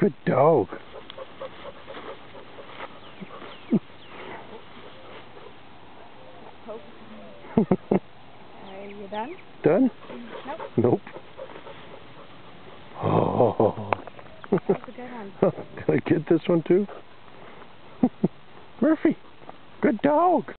Good dog. Are you done? Done? Nope. Nope. Oh. That was a good one. Can I get this one too? Murphy, good dog.